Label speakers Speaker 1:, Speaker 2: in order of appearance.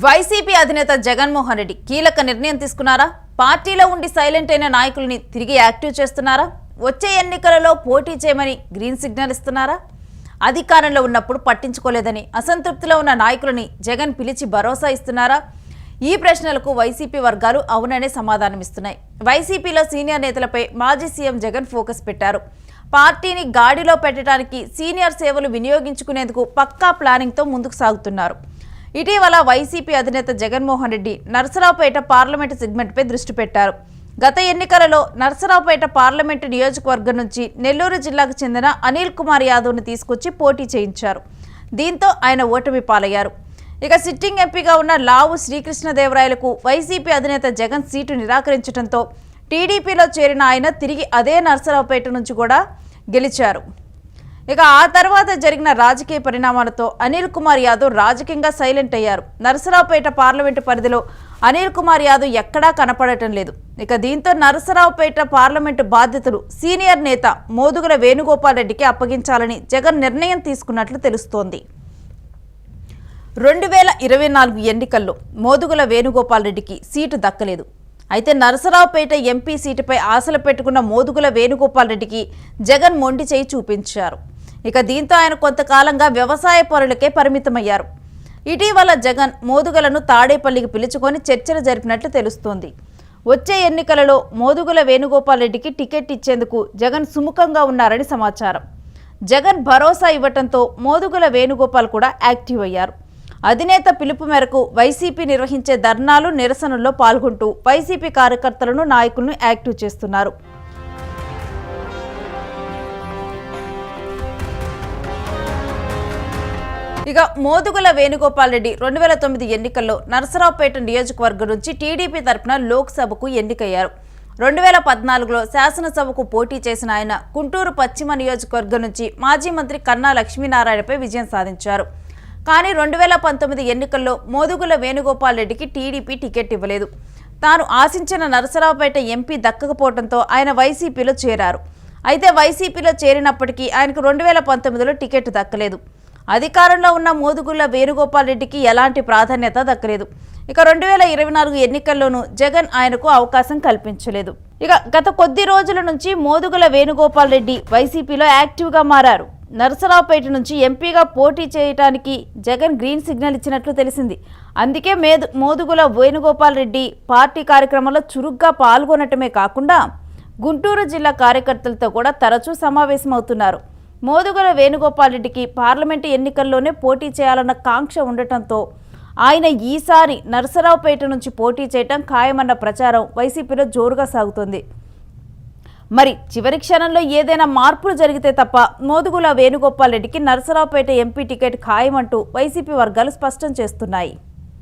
Speaker 1: YCP అధినేత జగన్మోహన్ రెడ్డి కీలక నిర్ణయం తీసుకున్నారా? పార్టీలో ఉండి సైలెంట్ అయిన నాయకుల్ని తిరిగి యాక్టివ్ చేస్తున్నారా? వచ్చే ఎన్నికలలో పోటీ చేయమని గ్రీన్ సిగ్నల్ ఇస్తున్నారా? అధికారంలో ఉన్నప్పుడు పట్టించుకోలేదని అసంతృప్తిలో ఉన్న నాయకులని జగన్ పిలిచి భరోసా ఇస్తున్నారా? ఈ ప్రశ్నలకు వైసీపీ వర్గాలు అవుననే సమాధానమిస్తున్నాయి. వైసీపీలో సీనియర్ నేతలపై మాజీ సీఎం జగన్ ఫోకస్ పెట్టారు. పార్టీని గాడిలో పెట్టడానికి సీనియర్ సేవలు వినియోగించుకునేందుకు పక్కా ప్లానింగ్తో ముందుకు సాగుతున్నారు. ఇటీవల వైసీపీ అధినేత జగన్మోహన్ రెడ్డి నర్సరావుపేట పార్లమెంటు సెగ్మెంట్పై దృష్టి పెట్టారు. గత ఎన్నికలలో నర్సరావుపేట పార్లమెంటు నియోజకవర్గం నుంచి నెల్లూరు జిల్లాకు చెందిన అనిల్ కుమార్ యాదవ్ను తీసుకొచ్చి పోటీ చేయించారు. దీంతో ఆయన ఓటమి పాలయ్యారు. ఇక సిట్టింగ్ ఎంపీగా ఉన్న లావు శ్రీకృష్ణదేవరాయలకు వైసీపీ అధినేత జగన్ సీటు నిరాకరించడంతో టీడీపీలో చేరిన ఆయన తిరిగి అదే నర్సరావుపేట నుంచి కూడా గెలిచారు. ఇక ఆ తర్వాత జరిగిన రాజకీయ పరిణామాలతో అనిల్ కుమార్ యాదవ్ రాజకీయంగా సైలెంట్ అయ్యారు. నరసరావుపేట పార్లమెంటు పరిధిలో అనిల్ కుమార్ యాదవ్ ఎక్కడా కనపడటం లేదు. ఇక దీంతో నరసరావుపేట పార్లమెంటు బాధ్యతలు సీనియర్ నేత మోదుగుల వేణుగోపాల్ రెడ్డికి అప్పగించాలని జగన్ నిర్ణయం తీసుకున్నట్లు తెలుస్తోంది. 2024 ఎన్నికల్లో మోదుగుల వేణుగోపాల్ రెడ్డికి సీటు దక్కలేదు. అయితే నరసరావుపేట ఎంపీ సీటుపై ఆశలు పెట్టుకున్న మోదుగుల వేణుగోపాల్ రెడ్డికి జగన్ మొండి చేయి చూపించారు. ఇక దీంతో ఆయన కొంతకాలంగా వ్యవసాయ పనులకే పరిమితమయ్యారు. ఇటీవల జగన్ మోదుగులను తాడేపల్లికి పిలుచుకొని చర్చలు జరిపినట్లు తెలుస్తోంది. వచ్చే ఎన్నికలలో మోదుగుల వేణుగోపాల్ రెడ్డికి టికెట్ ఇచ్చేందుకు జగన్ సుముఖంగా ఉన్నారని సమాచారం. జగన్ భరోసా ఇవ్వడంతో మోదుగుల వేణుగోపాల్ కూడా యాక్టివ్ అయ్యారు. అధినేత పిలుపు మేరకు వైసీపీ నిర్వహించే ధర్నాలు, నిరసనల్లో పాల్గొంటూ వైసీపీ కార్యకర్తలను, నాయకులను యాక్టివ్ చేస్తున్నారు. ఇక మోదుగుల వేణుగోపాల్ రెడ్డి 2009 ఎన్నికల్లో నరసరావుపేట నియోజకవర్గం నుంచి టీడీపీ తరపున లోక్సభకు ఎన్నికయ్యారు. 2014లో శాసనసభకు పోటీ చేసిన ఆయన గుంటూరు పశ్చిమ నియోజకవర్గం నుంచి మాజీ మంత్రి కన్నా లక్ష్మీనారాయణపై విజయం సాధించారు. కానీ 2019 ఎన్నికల్లో మోదుగుల వేణుగోపాల్ రెడ్డికి టీడీపీ టికెట్ ఇవ్వలేదు. తాను ఆశించిన నరసరావుపేట ఎంపీ దక్కకపోవడంతో ఆయన వైసీపీలో చేరారు. అయితే వైసీపీలో చేరినప్పటికీ ఆయనకు 2019లో టికెట్ దక్కలేదు. అధికారంలో ఉన్న మోదుగుల వేణుగోపాల్ రెడ్డికి ఎలాంటి ప్రాధాన్యత దక్కలేదు. ఇక 2024 ఎన్నికల్లోనూ జగన్ ఆయనకు అవకాశం కల్పించలేదు. ఇక గత కొద్ది రోజుల నుంచి మోదుగుల వేణుగోపాల్ రెడ్డి వైసీపీలో యాక్టివ్గా మారారు. నరసరావుపేట నుంచి ఎంపీగా పోటీ చేయడానికి జగన్ గ్రీన్ సిగ్నల్ ఇచ్చినట్లు తెలిసింది. అందుకే మోదుగుల వేణుగోపాల్ రెడ్డి పార్టీ కార్యక్రమంలో చురుగ్గా పాల్గొనటమే కాకుండా గుంటూరు జిల్లా కార్యకర్తలతో కూడా తరచూ సమావేశమవుతున్నారు. మోదుగుల వేణుగోపాల్ రెడ్డికి పార్లమెంటు ఎన్నికల్లోనే పోటీ చేయాలన్న కాంక్ష ఉండటంతో ఆయన ఈసారి నరసరావుపేట నుంచి పోటీ చేయటం ఖాయమన్న ప్రచారం వైసీపీలో జోరుగా సాగుతోంది. మరి చివరి క్షణంలో ఏదైనా మార్పులు జరిగితే తప్ప మోదుగుల వేణుగోపాల్ రెడ్డికి నరసరావుపేట ఎంపీ టికెట్ ఖాయమంటూ వైసీపీ వర్గాలు స్పష్టం చేస్తున్నాయి.